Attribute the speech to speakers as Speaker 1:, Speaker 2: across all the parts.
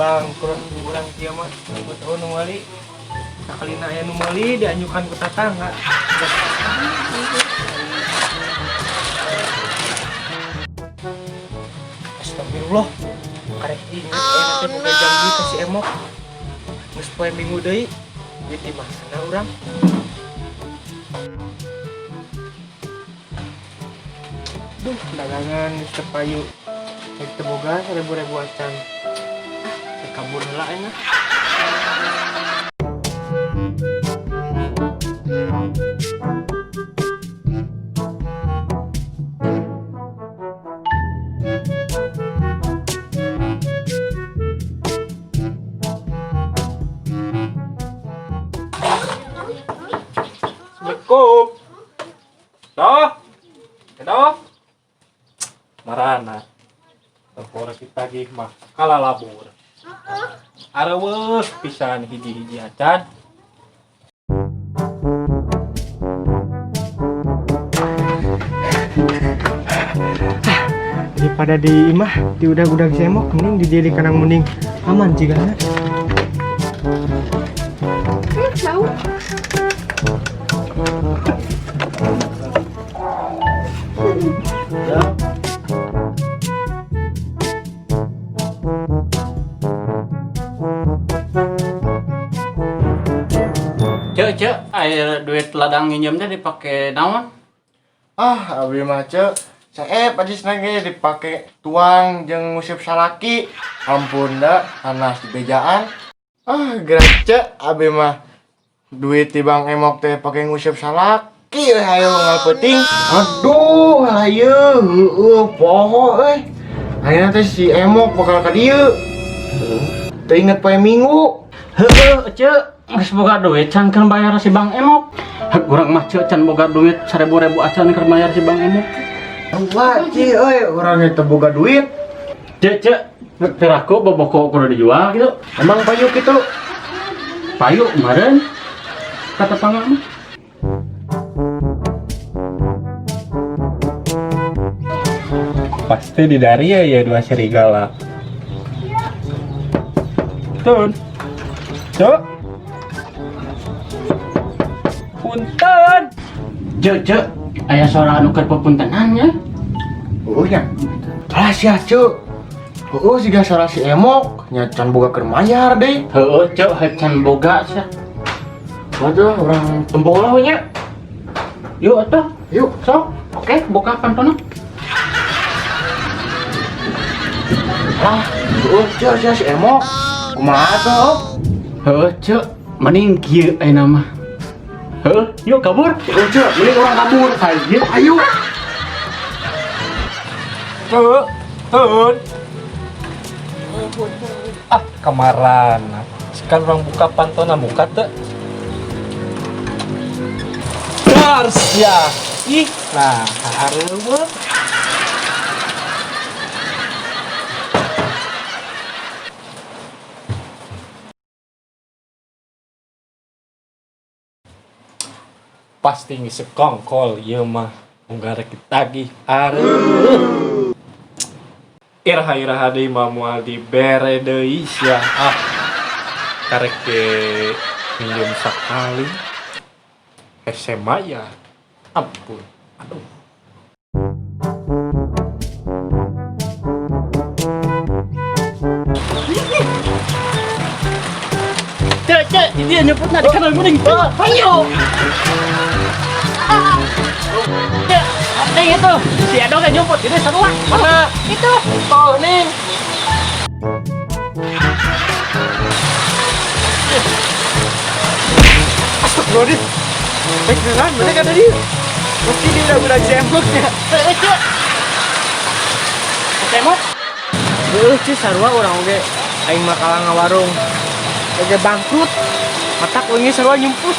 Speaker 1: bangkrut kurang dia mah betul numali sekali aya numali dianjukan ku tetangga. Astagfirullah karek inget teh boga janji ka si Emok geus poe minggu deui di mana urang. Duh dagangan geus payu rek teu boga 1000 acan kabur heula enak. Assalamualaikum. Doh. Doh. Marana. Tempora kita gih mah kalah labur. Areueuh pisan hiji-hiji acan. Daripada di imah di udah semok mending di diri kanang mending aman jigana.
Speaker 2: Tahu.
Speaker 3: Cek, air duit ladang nginjem teh dipake naon?
Speaker 4: Abi mah cek saep aja senangnya dipake tuang jeung ngusip salaki. Ampun dah panas di bejaan. Gerak cek abi mah duit di Bang Emok teh pake ngusip salaki we hayu ngalpeuting. Aduh hayu poho euy. Ayeuna teh si Emok bakal ka dieu. Teu inget poe Minggu.
Speaker 3: Heueuh, cek. Geus boga duit can keur bayar si Bang Emok. Urang mah cek can boga duit 1000 acan keur bayar si Bang Emok.
Speaker 4: Wah, ci euy, urang teh boga duit.
Speaker 3: Cek, teraku boboko kudu dijual gitu.
Speaker 4: Emang payu kitu?
Speaker 3: Payu kemarin kata pangak mah.
Speaker 1: Pasti di dari ya dua serigala. Tun. Cuk. Punten.
Speaker 3: Cek, aya suara anu keur pepuntenan nya.
Speaker 4: Ya. Alah sia, Cuk. Siga salah si Emok, nya can boga keur mayar deui.
Speaker 3: Heueuh, cek can boga sia.
Speaker 4: Waduh, urang tembola we nya.
Speaker 3: Yuk atuh.
Speaker 4: Yuk,
Speaker 3: Sok. Oke, boga pantona.
Speaker 4: Cuk, sia si Emok. Kumaha tuh?
Speaker 3: Heueuh, cek, mending kieu ayeuna mah. Heueuh, yuk kabur.
Speaker 4: Cuk, mending urang kabur.
Speaker 3: Hayu.
Speaker 4: Ayo.
Speaker 1: Tun. Tun. Kamaran. Sekarang orang buka pantona muka teh. Dars ya. Ih, nah, hareueuh. Pasti ngisi kongkol ieu mah unggar ditagih areueuh. Iraha-iraha deui mah moal dibere deui sia. Karek minjem sakali. SMA ya. Ampun. Aduh.
Speaker 3: Cek, dia nyebutna di kanan mending. Hayu. Cek, nih itu. Si Edo kan nyebut ini sarua. Mana? Itu.
Speaker 1: Oh, nih. Astagfirullahaladzim. Beneran, bener kata dia. Mesti dia udah jemboknya.
Speaker 3: Cek. Temot.
Speaker 1: Ci sarua orang oge aing makalah ngawarung. Oge bangkrut. Matak wengi sarua nyumput.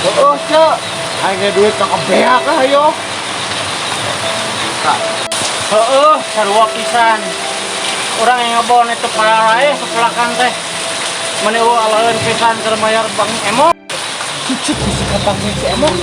Speaker 4: Cuk. Aing duit ka beak ayo.
Speaker 3: Heueuh, sarua pisan. Urang yang ngebon itu parah sepelakan teh. Meni alaeun pisan keur mayar Bang Emok.
Speaker 1: Cucuk bisa katangnya si Emok.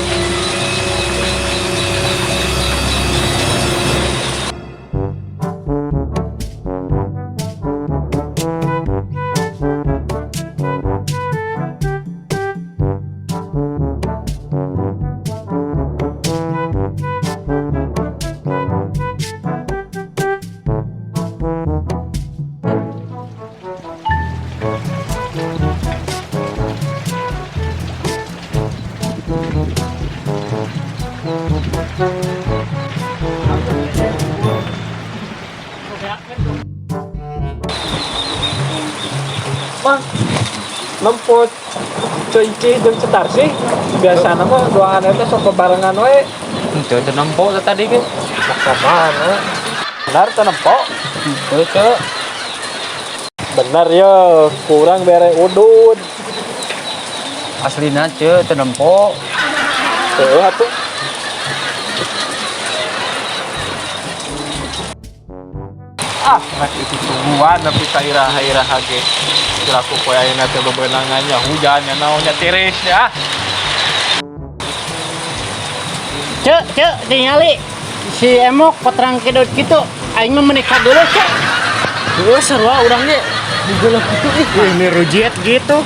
Speaker 3: mah nempot cuci jeung cetar sih biasana mah doangan eta sok barengan we teu nempo tadi ge mana benar teu nempo teu benar ya kurang bere udud aslina teu nempo teu atuh itu tungguan tapi sairah-irah ge kiraku poe ayeuna teh bebenangannya hujan ya naonnya tiris ya cek ningali si emok patrang kedot gitu aing mah menikah dulu cek dulu sarua urang ge digeuleuh kitu ini rujiet gitu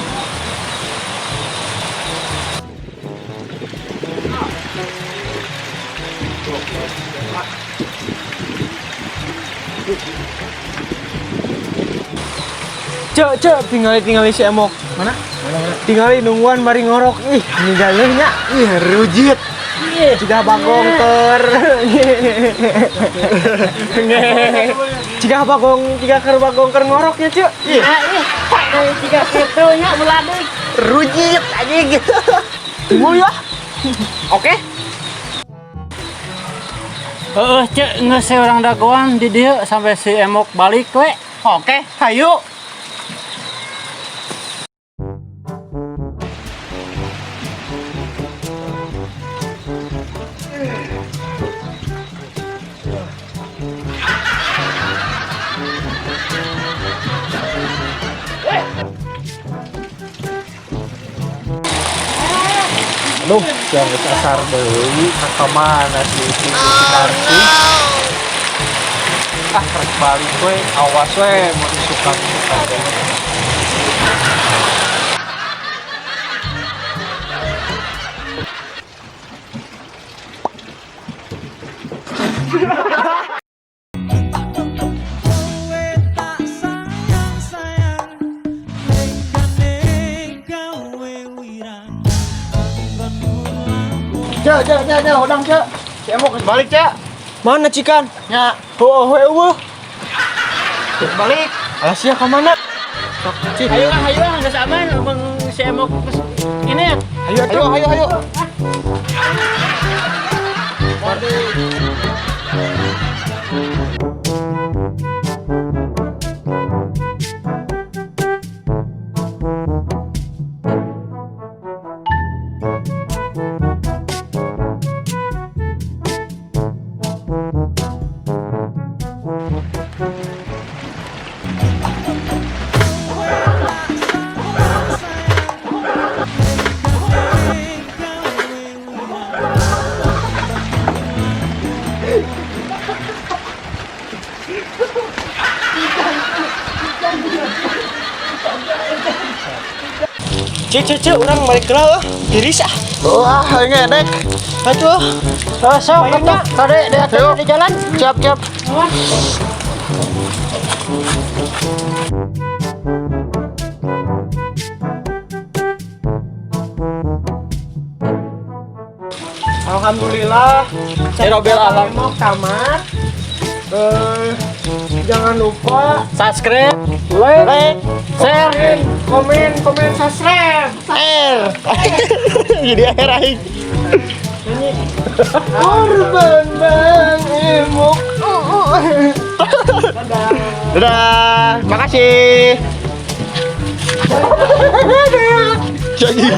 Speaker 1: Cek tinggali si emok. Mana? Tinggali nungguan bari ngorok. Ih, ninggaleuhnya. Ih, rujit. Ciga bagong ter. Ciga keur bagong keur ngoroknya, Cek. Ih.
Speaker 2: Ciga kitu nya ulah deui.
Speaker 1: Rujit aja gitu. Tunggu ya. Oke.
Speaker 3: Cek geus urang dagoan di dieu sampai si emok balik we.
Speaker 1: Oke, hayu.
Speaker 3: Aduh, yang asar deui ka mana sih si Narsi? Rek balik we, awas we mun suka
Speaker 4: Cek, udang cek. Si emok geus balik cek.
Speaker 1: Mana cikan?
Speaker 4: Nya,
Speaker 1: Eueuh. Balik. Alasnya ka mana?
Speaker 3: Ayo geus aman abang si emok ini ya.
Speaker 4: ayo.
Speaker 1: Cek, urang balik heula tiris ah.
Speaker 4: Wah, ngedek.
Speaker 1: Atuh.
Speaker 3: Sok atuh tadi di jalan.
Speaker 4: Cap.
Speaker 1: Alhamdulillah.
Speaker 3: Robel alam
Speaker 1: Mau kamar. Jangan lupa
Speaker 3: subscribe,
Speaker 1: like,
Speaker 3: share,
Speaker 1: komen, subscribe.
Speaker 4: Jadi akhir aing.
Speaker 1: Korban Bang Emok.
Speaker 4: Dadah. Makasih. Jadi.